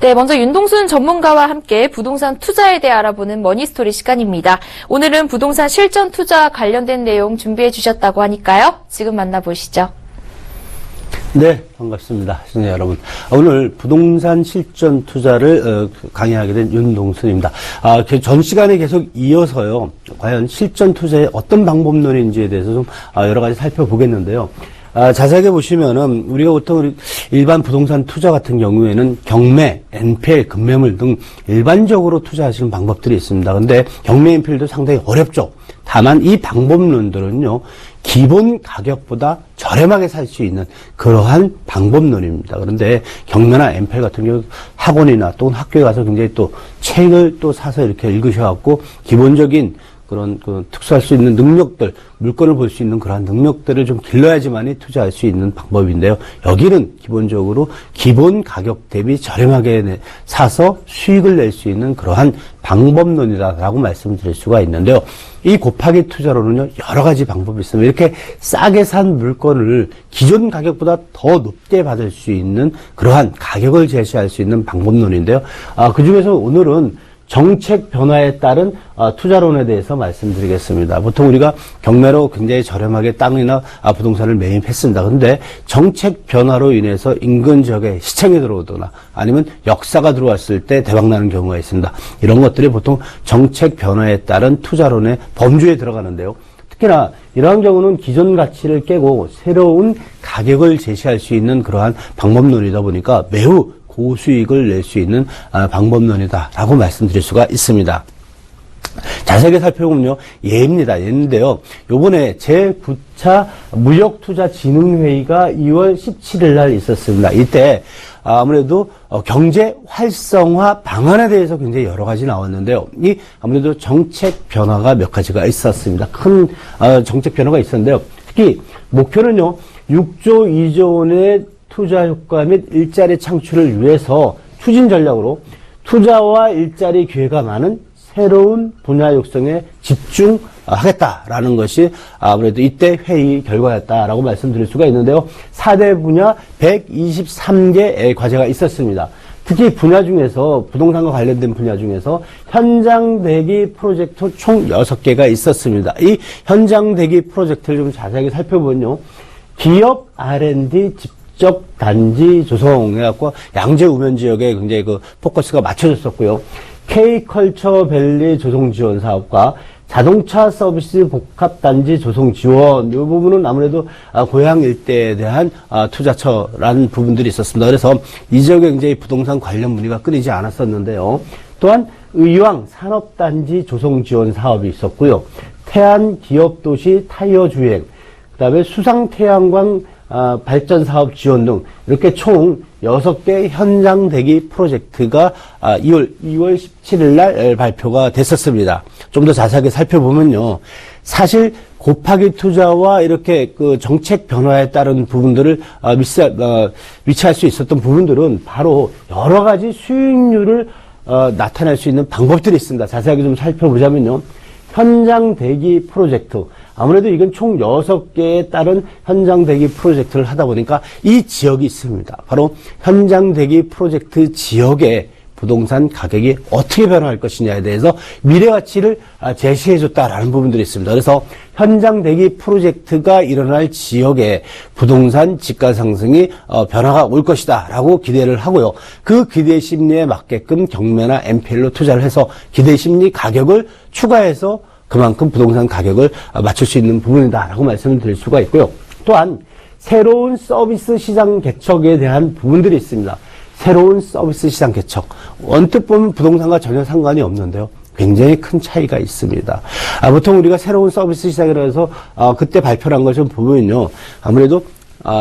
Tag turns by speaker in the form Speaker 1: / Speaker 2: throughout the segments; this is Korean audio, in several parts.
Speaker 1: 네, 먼저 윤동순 전문가와 함께 부동산 투자에 대해 알아보는 머니스토리 시간입니다. 오늘은 부동산 실전 투자와 관련된 내용 준비해 주셨다고 하니까요. 지금 만나보시죠.
Speaker 2: 네, 반갑습니다. 시청자 여러분. 오늘 부동산 실전 투자를 강의하게 된 윤동순입니다. 전 시간에 계속 이어서요. 과연 실전 투자의 어떤 방법론인지에 대해서 좀 여러 가지 살펴보겠는데요. 자세하게 보시면은 우리가 보통 일반 부동산 투자 같은 경우에는 경매, NPL, 급매물 등 일반적으로 투자하시는 방법들이 있습니다. 근데 경매, NPL도 상당히 어렵죠. 다만 이 방법론들은요, 기본 가격보다 저렴하게 살 수 있는 그러한 방법론입니다. 그런데 경매나 NPL 같은 경우 학원이나 또는 학교에 가서 굉장히 또 책을 또 사서 이렇게 읽으셔갖고 기본적인 그런 특수할 수 있는 능력들, 물건을 볼 수 있는 그러한 능력들을 좀 길러야지만이 투자할 수 있는 방법인데요. 여기는 기본적으로 기본 가격 대비 저렴하게 사서 수익을 낼 수 있는 그러한 방법론이다라고 말씀드릴 수가 있는데요. 이 곱하기 투자로는요, 여러 가지 방법이 있습니다. 이렇게 싸게 산 물건을 기존 가격보다 더 높게 받을 수 있는 그러한 가격을 제시할 수 있는 방법론인데요. 그 중에서 오늘은 정책 변화에 따른 투자론에 대해서 말씀드리겠습니다. 보통 우리가 경매로 굉장히 저렴하게 땅이나 부동산을 매입했습니다. 그런데 정책 변화로 인해서 인근 지역에 시청이 들어오거나 아니면 역사가 들어왔을 때 대박나는 경우가 있습니다. 이런 것들이 보통 정책 변화에 따른 투자론의 범주에 들어가는데요. 특히나 이러한 경우는 기존 가치를 깨고 새로운 가격을 제시할 수 있는 그러한 방법론이다 보니까 매우 고수익을 낼 수 있는 방법론이다라고 말씀드릴 수가 있습니다. 자세하게 살펴보면요, 예입니다. 예인데요. 요번에 제9차 무역투자진흥회의가 2월 17일 날 있었습니다. 이때 아무래도 경제 활성화 방안에 대해서 굉장히 여러 가지 나왔는데요. 이 아무래도 정책 변화가 몇 가지가 있었습니다. 큰 정책 변화가 있었는데요. 특히 목표는요, 6조 2조 원의 투자 효과 및 일자리 창출을 위해서 추진 전략으로 투자와 일자리 기회가 많은 새로운 분야 육성에 집중하겠다라는 것이 아무래도 이때 회의 결과였다라고 말씀드릴 수가 있는데요. 4대 분야 123개의 과제가 있었습니다. 특히 분야 중에서 부동산과 관련된 분야 중에서 현장 대기 프로젝트 총 6개가 있었습니다. 이 현장 대기 프로젝트를 좀 자세하게 살펴보면요. 기업 R&D 직접 단지 조성해갖고 양재 우면 지역에 굉장히 포커스가 맞춰졌었고요. K컬처밸리 조성 지원 사업과 자동차 서비스 복합 단지 조성 지원, 이 부분은 아무래도 고향 일대에 대한 투자처라는 부분들이 있었습니다. 그래서 이 지역에 굉장히 부동산 관련 문의가 끊이지 않았었는데요. 또한 의왕 산업단지 조성 지원 사업이 있었고요. 태안 기업도시 타이어 주행, 그 다음에 수상 태양광 발전 사업 지원 등 이렇게 총 6개 현장 대기 프로젝트가 2월 17일 날 발표가 됐었습니다. 좀 더 자세하게 살펴보면요. 사실 곱하기 투자와 이렇게 정책 변화에 따른 부분들을 위치할 수 있었던 부분들은 바로 여러 가지 수익률을 나타낼 수 있는 방법들이 있습니다. 자세하게 좀 살펴보자면요. 현장 대기 프로젝트. 아무래도 이건 총 6개에 따른 현장 대기 프로젝트를 하다 보니까 이 지역이 있습니다. 바로 현장 대기 프로젝트 지역의 부동산 가격이 어떻게 변화할 것이냐에 대해서 미래 가치를 제시해줬다라는 부분들이 있습니다. 그래서 현장 대기 프로젝트가 일어날 지역에 부동산 지가 상승이 변화가 올 것이다라고 기대를 하고요. 그 기대 심리에 맞게끔 경매나 NPL로 투자를 해서 기대 심리 가격을 추가해서 그만큼 부동산 가격을 맞출 수 있는 부분이다라고 말씀을 드릴 수가 있고요. 또한 새로운 서비스 시장 개척에 대한 부분들이 있습니다. 새로운 서비스 시장 개척. 언뜻 보면 부동산과 전혀 상관이 없는데요. 굉장히 큰 차이가 있습니다. 보통 우리가 새로운 서비스 시장이라 해서 그때 발표한 걸 좀 보면요. 아무래도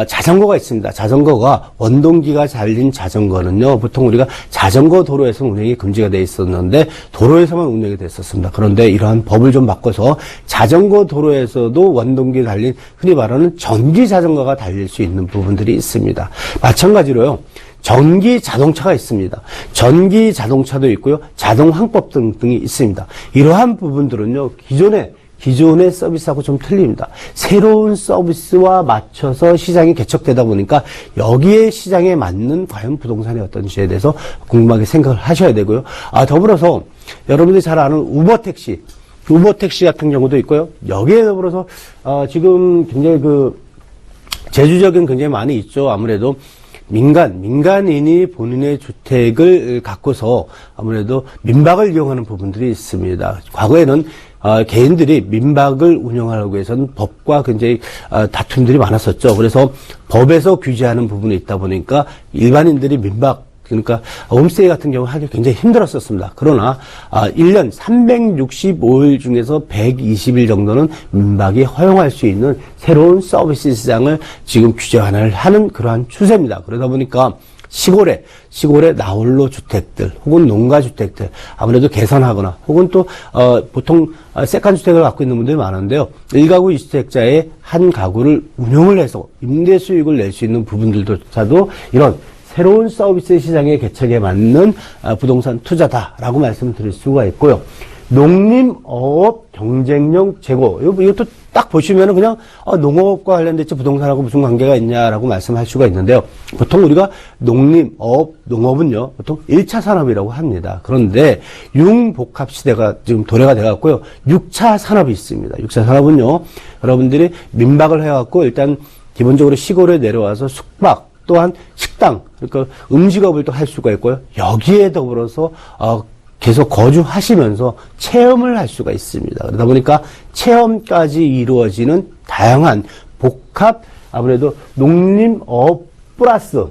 Speaker 2: 자전거가 있습니다. 자전거가 원동기가 달린 자전거는요, 보통 우리가 자전거 도로에서 운행이 금지가 돼 있었는데 도로에서만 운행이 됐었습니다. 그런데 이러한 법을 좀 바꿔서 자전거 도로에서도 원동기 달린 흔히 말하는 전기 자전거가 달릴 수 있는 부분들이 있습니다. 마찬가지로요. 전기 자동차가 있습니다. 전기 자동차도 있고요. 자동 항법 등이 있습니다. 이러한 부분들은요. 기존에 기존의 서비스하고 좀 틀립니다. 새로운 서비스와 맞춰서 시장이 개척되다 보니까 여기에 시장에 맞는 과연 부동산의 어떤지에 대해서 궁금하게 생각을 하셔야 되고요. 더불어서 여러분들이 잘 아는 우버택시 같은 경우도 있고요. 여기에 더불어서 지금 굉장히 제주적인 굉장히 많이 있죠. 아무래도 민간인이 본인의 주택을 갖고서 아무래도 민박을 이용하는 부분들이 있습니다. 과거에는 개인들이 민박을 운영하려고 해서는 법과 굉장히 다툼들이 많았었죠. 그래서 법에서 규제하는 부분이 있다 보니까 일반인들이 그러니까 홈스테이 같은 경우 하기 굉장히 힘들었었습니다. 그러나 1년 365일 중에서 120일 정도는 민박이 허용할 수 있는 새로운 서비스 시장을 지금 규제 완화를 하는 그러한 추세입니다. 그러다 보니까 시골에 나홀로 주택들 혹은 농가 주택들 아무래도 개선하거나 혹은 또 보통 세컨 주택을 갖고 있는 분들이 많은데요. 1가구 2주택자의 한 가구를 운용을 해서 임대 수익을 낼 수 있는 부분들조차도 이런 새로운 서비스 시장의 개척에 맞는 부동산 투자다라고 말씀드릴 수가 있고요. 농림어업 경쟁력 제고. 이것도 딱 보시면은 그냥 농업과 관련됐지 부동산하고 무슨 관계가 있냐라고 말씀할 수가 있는데요. 보통 우리가 농업은요, 보통 1차 산업이라고 합니다. 그런데 융복합 시대가 지금 도래가 돼갖고요. 6차 산업이 있습니다. 6차 산업은요, 여러분들이 민박을 해갖고 일단 기본적으로 시골에 내려와서 숙박, 또한 식당, 그러니까 음식업을 또 할 수가 있고요. 여기에 더불어서 계속 거주하시면서 체험을 할 수가 있습니다. 그러다 보니까 체험까지 이루어지는 다양한 복합, 아무래도 농림업 플러스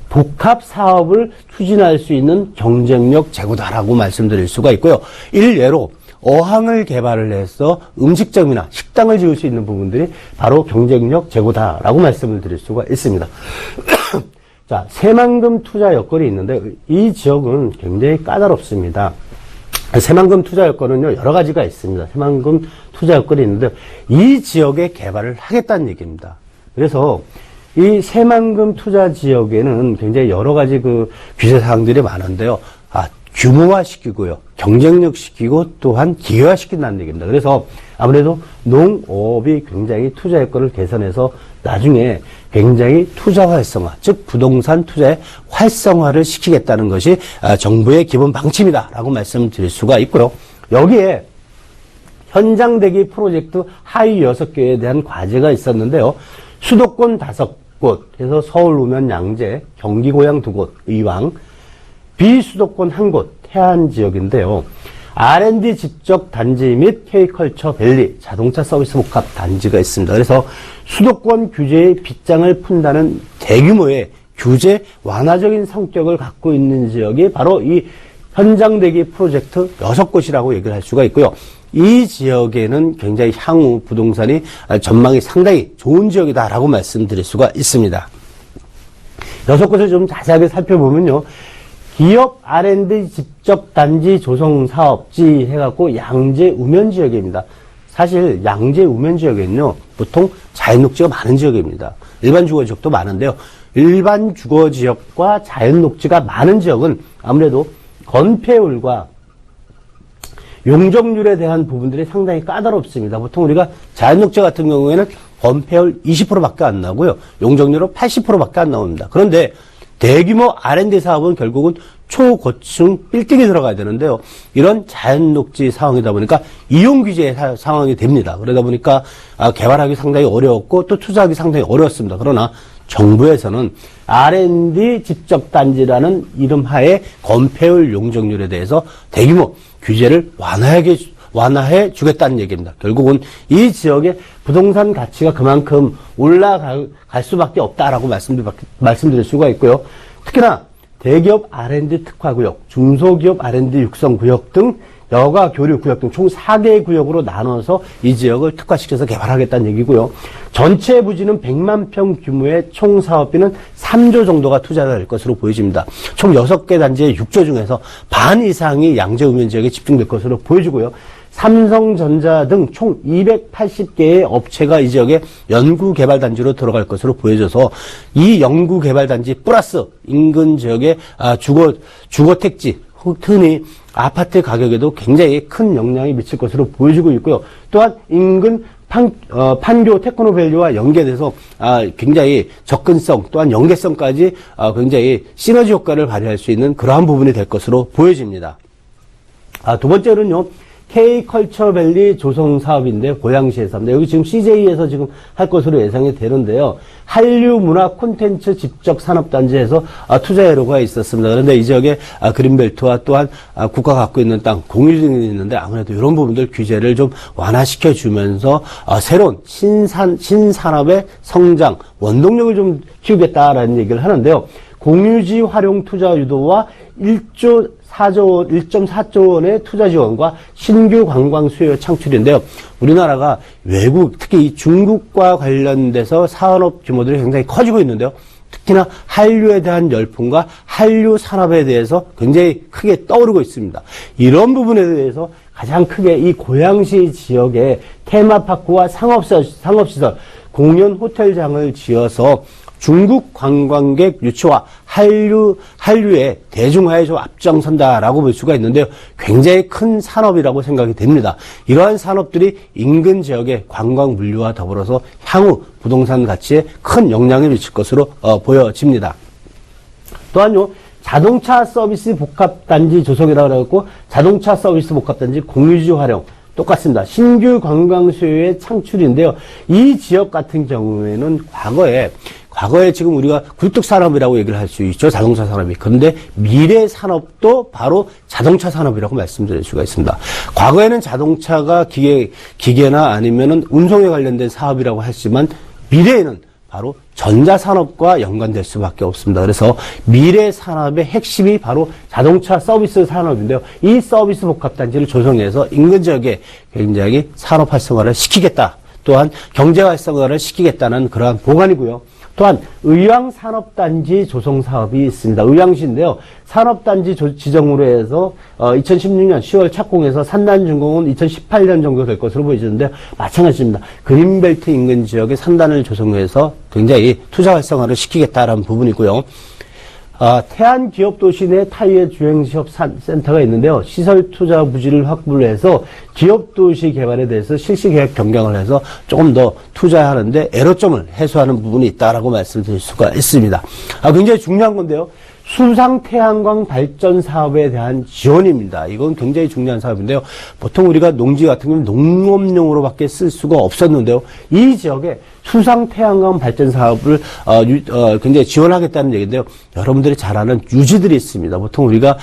Speaker 2: 복합 사업을 추진할 수 있는 경쟁력 제고다라고 말씀드릴 수가 있고요. 일례로 어항을 개발을 해서 음식점이나 식당을 지을 수 있는 부분들이 바로 경쟁력 제고다라고 말씀을 드릴 수가 있습니다. 자, 새만금 투자 여건이 있는데 이 지역은 굉장히 까다롭습니다. 새만금 투자 여건은요, 여러 가지가 있습니다. 새만금 투자 여건이 있는데 이 지역에 개발을 하겠다는 얘기입니다. 그래서 이 새만금 투자 지역에는 굉장히 여러 가지 규제 사항들이 많은데요. 규모화시키고요. 경쟁력 시키고 또한 기회화시킨다는 얘기입니다. 그래서 아무래도 농업이 굉장히 투자 여건을 개선해서 나중에 굉장히 투자 활성화, 즉 부동산 투자의 활성화를 시키겠다는 것이 정부의 기본 방침이다라고 말씀드릴 수가 있고요. 여기에 현장 대기 프로젝트 하위 6개에 대한 과제가 있었는데요. 수도권 5곳, 그래서 서울, 우면, 양재, 경기 고양 2곳, 의왕, 비수도권 1곳, 태안 지역인데요. R&D 집적 단지 및 K컬처 밸리 자동차 서비스 복합 단지가 있습니다. 그래서 수도권 규제의 빗장을 푼다는 대규모의 규제 완화적인 성격을 갖고 있는 지역이 바로 이 현장 대기 프로젝트 6곳이라고 얘기를 할 수가 있고요. 이 지역에는 굉장히 향후 부동산이 전망이 상당히 좋은 지역이다라고 말씀드릴 수가 있습니다. 6곳을 좀 자세하게 살펴보면요. 기업 R&D 집적 단지 조성 사업지 해갖고 양재 우면 지역입니다. 사실 양재 우면 지역에는요, 보통 자연녹지가 많은 지역입니다. 일반 주거 지역도 많은데요. 일반 주거 지역과 자연녹지가 많은 지역은 아무래도 건폐율과 용적률에 대한 부분들이 상당히 까다롭습니다. 보통 우리가 자연녹지 같은 경우에는 건폐율 20%밖에 안 나고요. 용적률은 80%밖에 안 나옵니다. 그런데 대규모 R&D 사업은 결국은 초고층 빌딩이 들어가야 되는데요. 이런 자연녹지 상황이다 보니까 이용 규제의 상황이 됩니다. 그러다 보니까 개발하기 상당히 어려웠고 또 투자하기 상당히 어려웠습니다. 그러나 정부에서는 R&D 집적단지라는 이름하에 건폐율 용적률에 대해서 대규모 규제를 완화해 주겠다는 얘기입니다. 결국은 이 지역의 부동산 가치가 그만큼 올라갈 수밖에 없다라고 말씀드릴 수가 있고요. 특히나 대기업 R&D 특화구역, 중소기업 R&D 육성구역 등 여가 교류구역 등 총 4개의 구역으로 나눠서 이 지역을 특화시켜서 개발하겠다는 얘기고요. 전체 부지는 100만 평 규모의 총 사업비는 3조 정도가 투자될 것으로 보여집니다. 총 6개 단지의 6조 중에서 반 이상이 양재 우면 지역에 집중될 것으로 보여지고요. 삼성전자 등 총 280개의 업체가 이 지역에 연구개발단지로 들어갈 것으로 보여져서 이 연구개발단지 플러스 인근 지역의 주거택지, 흔히 아파트 가격에도 굉장히 큰 영향이 미칠 것으로 보여지고 있고요. 또한 인근 판교 테크노밸리와 연계돼서 굉장히 접근성 또한 연계성까지 굉장히 시너지 효과를 발휘할 수 있는 그러한 부분이 될 것으로 보여집니다. 두 번째로는요. K컬처밸리 조성 사업인데 고양시에서 합니다. 여기 지금 CJ에서 지금 할 것으로 예상이 되는데요. 한류 문화 콘텐츠 집적 산업단지에서 투자 여료가 있었습니다. 그런데 이 지역에 그린벨트와 또한 국가가 갖고 있는 땅 공유 등이 있는데 아무래도 이런 부분들 규제를 좀 완화시켜 주면서 새로운 신산업의 성장 원동력을 좀 키우겠다라는 얘기를 하는데요. 공유지 활용 투자 유도와 1.4조 원의 투자 지원과 신규 관광 수요 창출인데요. 우리나라가 외국, 특히 이 중국과 관련돼서 산업 규모들이 굉장히 커지고 있는데요. 특히나 한류에 대한 열풍과 한류 산업에 대해서 굉장히 크게 떠오르고 있습니다. 이런 부분에 대해서 가장 크게 이 고양시 지역에 테마파크와 상업시설, 공연 호텔장을 지어서 중국 관광객 유치와 한류의 대중화에 좀 앞장선다라고 볼 수가 있는데요. 굉장히 큰 산업이라고 생각이 됩니다. 이러한 산업들이 인근 지역의 관광 물류와 더불어서 향후 부동산 가치에 큰 영향을 미칠 것으로 보여집니다. 또한요. 자동차 서비스 복합단지 조성이라고 하고 자동차 서비스 복합단지 공유지 활용 똑같습니다. 신규 관광 수요의 창출인데요. 이 지역 같은 경우에는 과거에 지금 우리가 굴뚝 산업이라고 얘기를 할 수 있죠. 자동차 산업이. 그런데 미래 산업도 바로 자동차 산업이라고 말씀드릴 수가 있습니다. 과거에는 자동차가 기계나 아니면은 운송에 관련된 사업이라고 했지만 미래에는 바로 전자산업과 연관될 수밖에 없습니다. 그래서 미래 산업의 핵심이 바로 자동차 서비스 산업인데요. 이 서비스 복합단지를 조성해서 인근 지역에 굉장히 산업 활성화를 시키겠다. 또한 경제 활성화를 시키겠다는 그러한 보관이고요. 또한 의왕산업단지 조성 사업이 있습니다. 의왕시인데요. 산업단지 지정으로 해서 2016년 10월 착공해서 산단준공은 2018년 정도 될 것으로 보여지는데 마찬가지입니다. 그린벨트 인근 지역에 산단을 조성해서 굉장히 투자 활성화를 시키겠다라는 부분이고요. 태안기업도시 내 타이어 주행시업센터가 있는데요. 시설 투자 부지를 확보를 해서 기업도시 개발에 대해서 실시계획 변경을 해서 조금 더 투자하는데 애로점을 해소하는 부분이 있다라고 말씀드릴 수가 있습니다. 굉장히 중요한 건데요. 수상 태양광 발전 사업에 대한 지원입니다. 이건 굉장히 중요한 사업인데요. 보통 우리가 농지 같은 경우는 농업용으로밖에 쓸 수가 없었는데요. 이 지역에 수상 태양광 발전 사업을 굉장히 지원하겠다는 얘기인데요. 여러분들이 잘 아는 유지들이 있습니다. 보통 우리가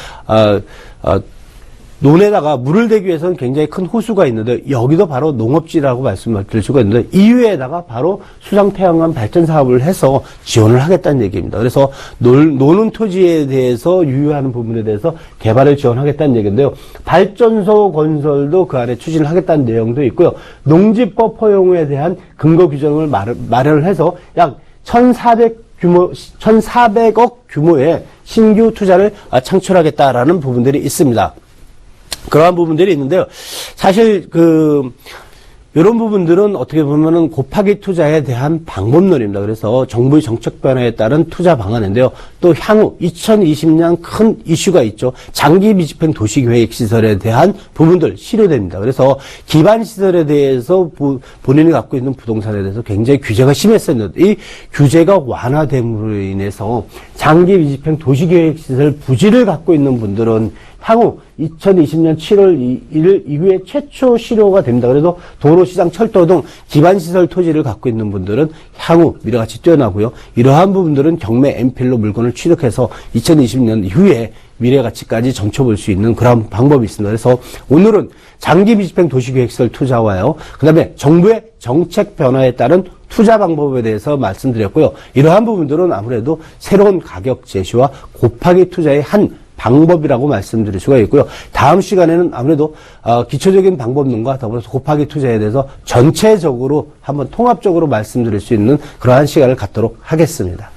Speaker 2: 논에다가 물을 대기 위해서는 굉장히 큰 호수가 있는데 여기도 바로 농업지라고 말씀드릴 수가 있는데 이외에다가 바로 수상 태양광 발전 사업을 해서 지원을 하겠다는 얘기입니다. 그래서 노는 토지에 대해서 유효하는 부분에 대해서 개발을 지원하겠다는 얘기인데요. 발전소 건설도 그 안에 추진을 하겠다는 내용도 있고요. 농지법 허용에 대한 근거 규정을 마련을 해서 약 1,400억 규모의 신규 투자를 창출하겠다라는 부분들이 있습니다. 그러한 부분들이 있는데요. 사실 이런 부분들은 어떻게 보면은 곱하기 투자에 대한 방법론입니다. 그래서 정부의 정책 변화에 따른 투자 방안인데요. 또 향후 2020년 큰 이슈가 있죠. 장기 미집행 도시계획 시설에 대한 부분들 실효됩니다. 그래서 기반 시설에 대해서 본인이 갖고 있는 부동산에 대해서 굉장히 규제가 심했었는데 이 규제가 완화됨으로 인해서 장기 미집행 도시계획 시설 부지를 갖고 있는 분들은 향후 2020년 7월 1일 이후에 최초 실효가 됩니다. 그래서 도로시장, 철도 등 기반시설 토지를 갖고 있는 분들은 향후 미래가치 뛰어나고요. 이러한 부분들은 경매 MPL로 물건을 취득해서 2020년 이후에 미래가치까지 점쳐볼 수 있는 그런 방법이 있습니다. 그래서 오늘은 장기 미집행 도시계획시설 투자와요. 그 다음에 정부의 정책 변화에 따른 투자 방법에 대해서 말씀드렸고요. 이러한 부분들은 아무래도 새로운 가격 제시와 곱하기 투자의 한 방법이라고 말씀드릴 수가 있고요. 다음 시간에는 아무래도 기초적인 방법론과 더불어서 곱하기 투자에 대해서 전체적으로 한번 통합적으로 말씀드릴 수 있는 그러한 시간을 갖도록 하겠습니다.